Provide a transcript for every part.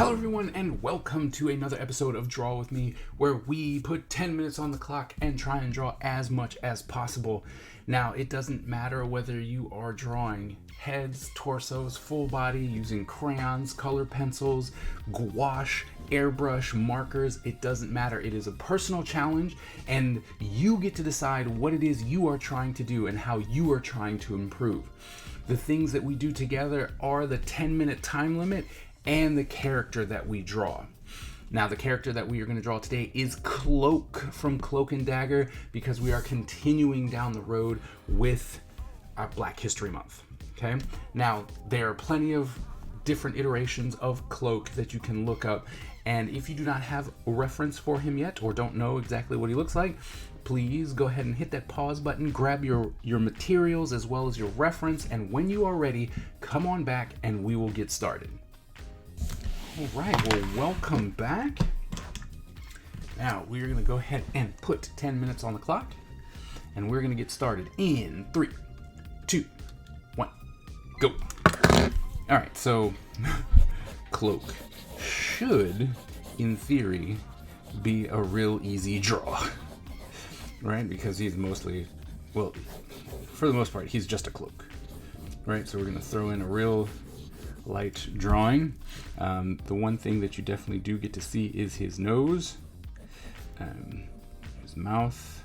Hello everyone and welcome to another episode of Draw With Me, where we put 10 minutes on the clock and try and draw as much as possible. Now, it doesn't matter whether you are drawing heads, torsos, full body, using crayons, color pencils, gouache, airbrush, markers. It doesn't matter. It is a personal challenge and you get to decide what it is you are trying to do and how you are trying to improve. The things that we do together are the 10-minute time limit and the character that we draw. Now, the character that we are going to draw today is Cloak from Cloak and Dagger, because we are continuing down the road with our Black History Month. Okay? Now, there are plenty of different iterations of Cloak that you can look up, and if you do not have a reference for him yet or don't know exactly what he looks like, please go ahead and hit that pause button, grab your materials as well as your reference, and when you are ready, come on back and we will get started. Alright, well, welcome back. Now, we're going to go ahead and put 10 minutes on the clock, and we're going to get started in 3, 2, 1, go. Alright, so, Cloak should, in theory, be a real easy draw, right? Because he's mostly, well, for the most part, he's just a cloak, right? So we're going to throw in a real light drawing. The one thing that you definitely do get to see is his nose, his mouth,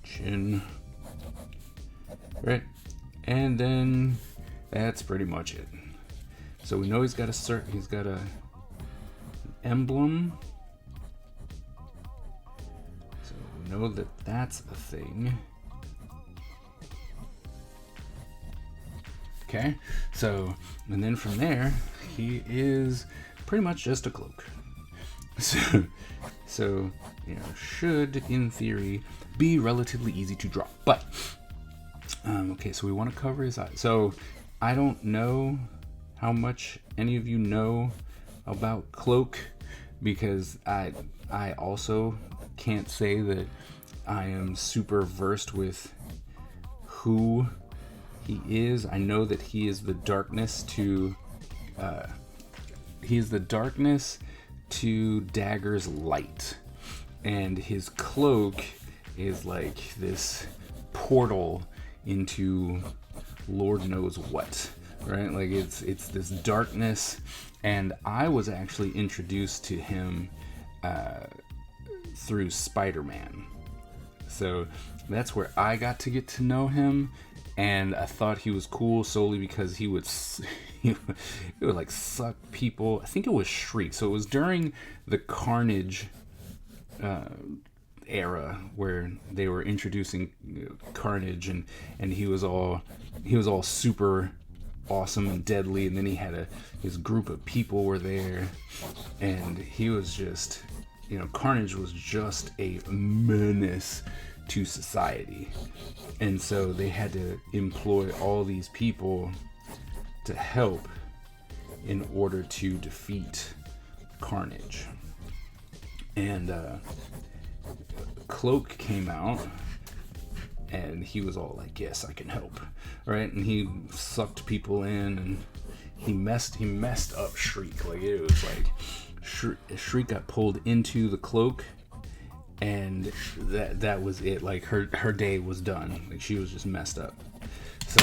chin, right? And then that's pretty much it. So we know he's got an emblem. So we know that that's a thing. Okay, so, and then from there, he is pretty much just a cloak. So, you know, should, in theory, be relatively easy to draw. But, okay, so we want to cover his eyes. So, I don't know how much any of you know about Cloak, because I also can't say that I am super versed with who he is. I know that he is the darkness to Dagger's light, and his cloak is like this portal into Lord knows what, right? Like it's this darkness, and I was actually introduced to him through Spider-Man. So that's where I got to get to know him. And I thought he was cool solely because he would like suck people. I think it was Shriek. So it was during the Carnage era where they were introducing Carnage, and he was all super awesome and deadly. And then he had his group of people were there, and he was just, Carnage was just a menace to society, and so they had to employ all these people to help in order to defeat Carnage. And Cloak came out, and he was all like, "Yes, I can help," right? And he sucked people in, and he messed up Shriek. Like, it was like Shriek got pulled into the cloak, and that was it. Like her day was done. Like, she was just messed up. So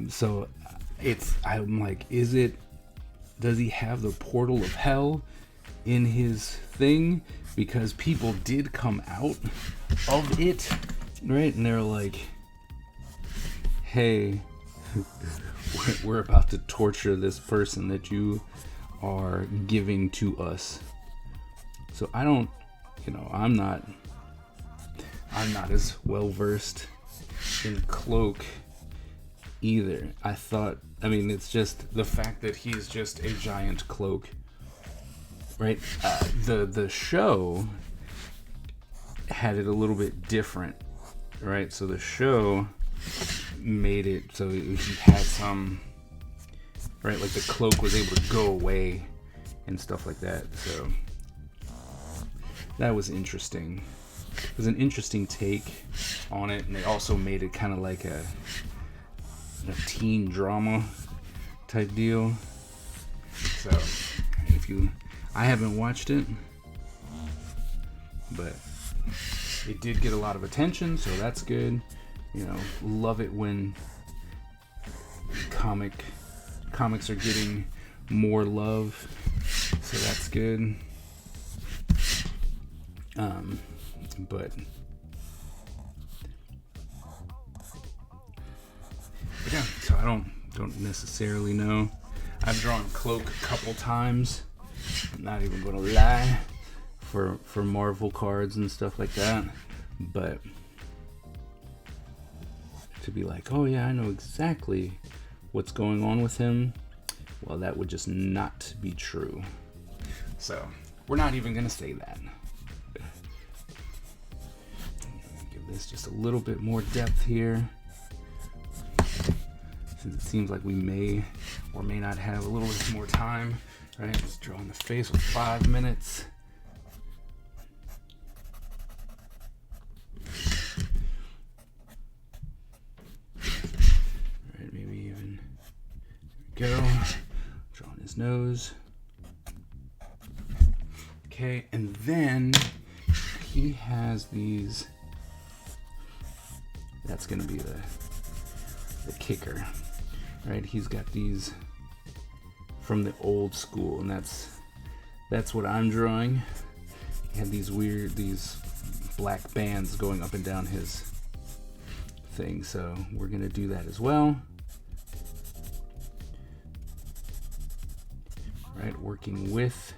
so I'm like, does he have the portal of hell in his thing? Because people did come out of it, right? And they're like, "Hey, we're about to torture this person that you are giving to us." So I don't, I'm not as well versed in Cloak either. It's just the fact that he's just a giant cloak, right? The show had it a little bit different, right? So the show made it so he had some, right? Like the cloak was able to go away and stuff like that. So that was interesting. It was an interesting take on it, and they also made it kind of like a teen drama, type deal. So I haven't watched it, but it did get a lot of attention, so that's good. You know, love it when comics are getting more love, so that's good. But yeah, so I don't necessarily know. I've drawn Cloak a couple times. I'm not even gonna lie, for Marvel cards and stuff like that. But to be like, oh yeah, I know exactly what's going on with him, well, that would just not be true. So we're not even gonna say that. Give this just a little bit more depth here, since it seems like we may or may not have a little bit more time. Right, just drawing the face with 5 minutes. Alright, maybe even, there we go. Drawing his nose. Okay, and then he has these, that's gonna be the kicker. Right, he's got these from the old school, and that's what I'm drawing. He had these black bands going up and down his thing, so we're gonna do that as well. Right, working with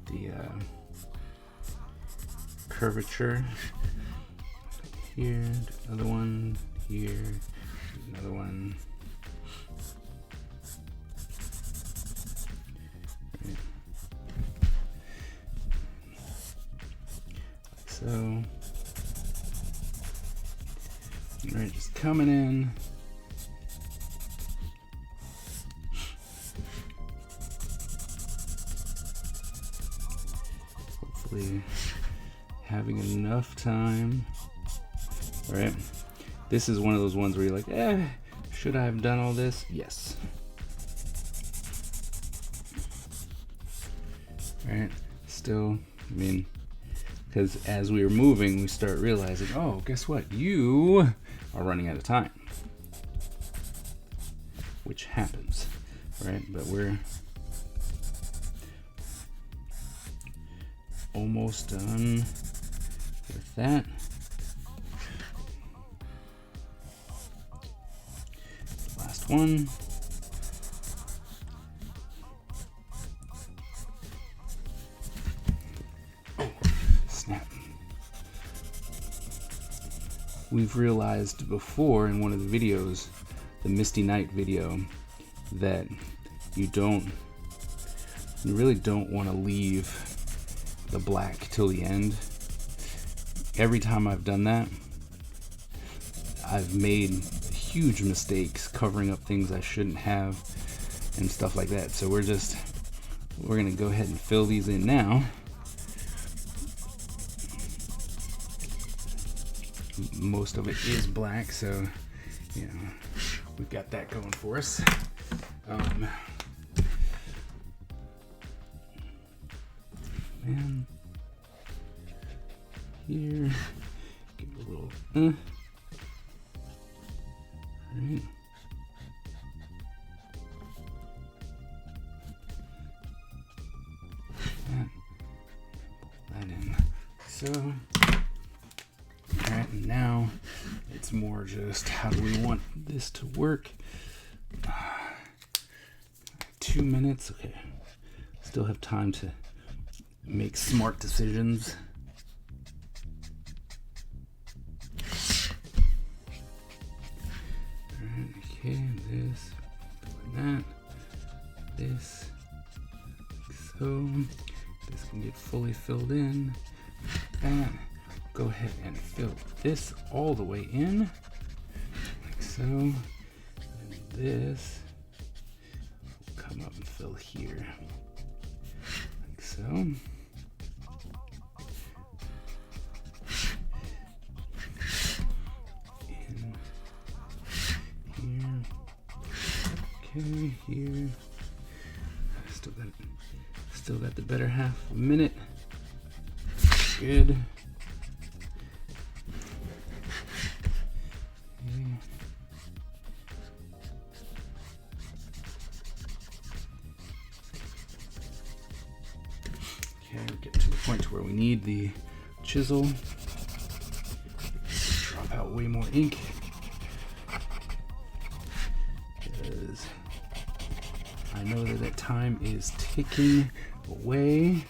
the curvature. Here, another one, here, another one. Right. So, all right, just coming in. Hopefully having enough time. All right, this is one of those ones where you're like, should I have done all this? Yes. All right, still, I mean, because as we were moving, we start realizing, oh, guess what? You are running out of time, which happens, right? But we're almost done with that. Last one. Oh, snap. We've realized before in one of the videos, the Misty Night video, that you really don't want to leave the black till the end. Every time I've done that, I've made huge mistakes covering up things I shouldn't have and stuff like that. So we're gonna go ahead and fill these in now. Most of it is black, so you know we've got that going for us. And here, give it a little. Right. Pull that in. So, alright, and now it's more just how do we want this to work? 2 minutes. Okay, still have time to make smart decisions. Okay, this, that, this, like so. This can get fully filled in. That. Go ahead and fill this all the way in, like so. And this will come up and fill here, like so. In here. Okay, here. Still got the better half of a minute. Good. Okay, we get to the point where we need the chisel. Drop out way more ink. Because I know that time is ticking away.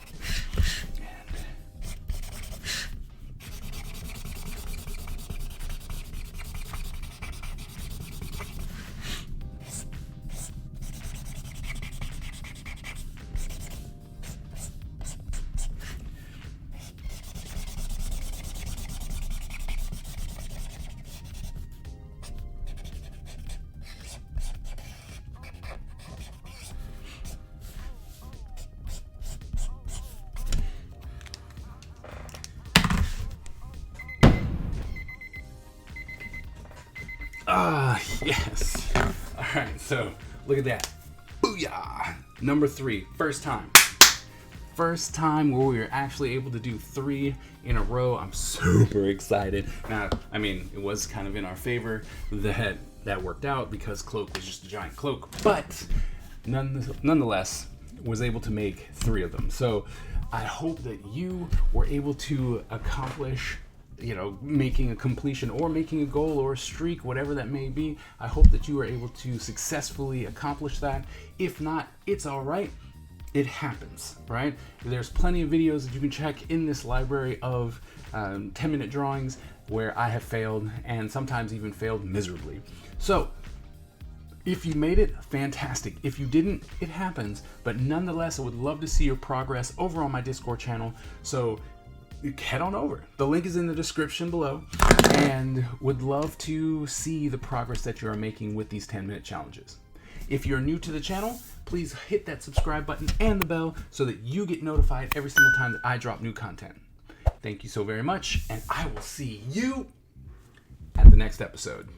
Ah, yes. All right, so look at that. Booyah! Number 3, first time. First time where we were actually able to do 3 in a row. I'm super excited. Now, I mean, it was kind of in our favor that worked out because cloak was just a giant cloak, but nonetheless was able to make 3 of them. So I hope that you were able to accomplish, making a completion or making a goal or a streak, whatever that may be. I hope that you were able to successfully accomplish that. If not, it's all right. It happens, right? There's plenty of videos that you can check in this library of 10-minute drawings where I have failed, and sometimes even failed miserably. So if you made it, fantastic. If you didn't, it happens. But nonetheless, I would love to see your progress over on my Discord channel. So head on over. The link is in the description below, and would love to see the progress that you are making with these 10-minute challenges. If you're new to the channel, please hit that subscribe button and the bell so that you get notified every single time that I drop new content. Thank you so very much, and I will see you at the next episode.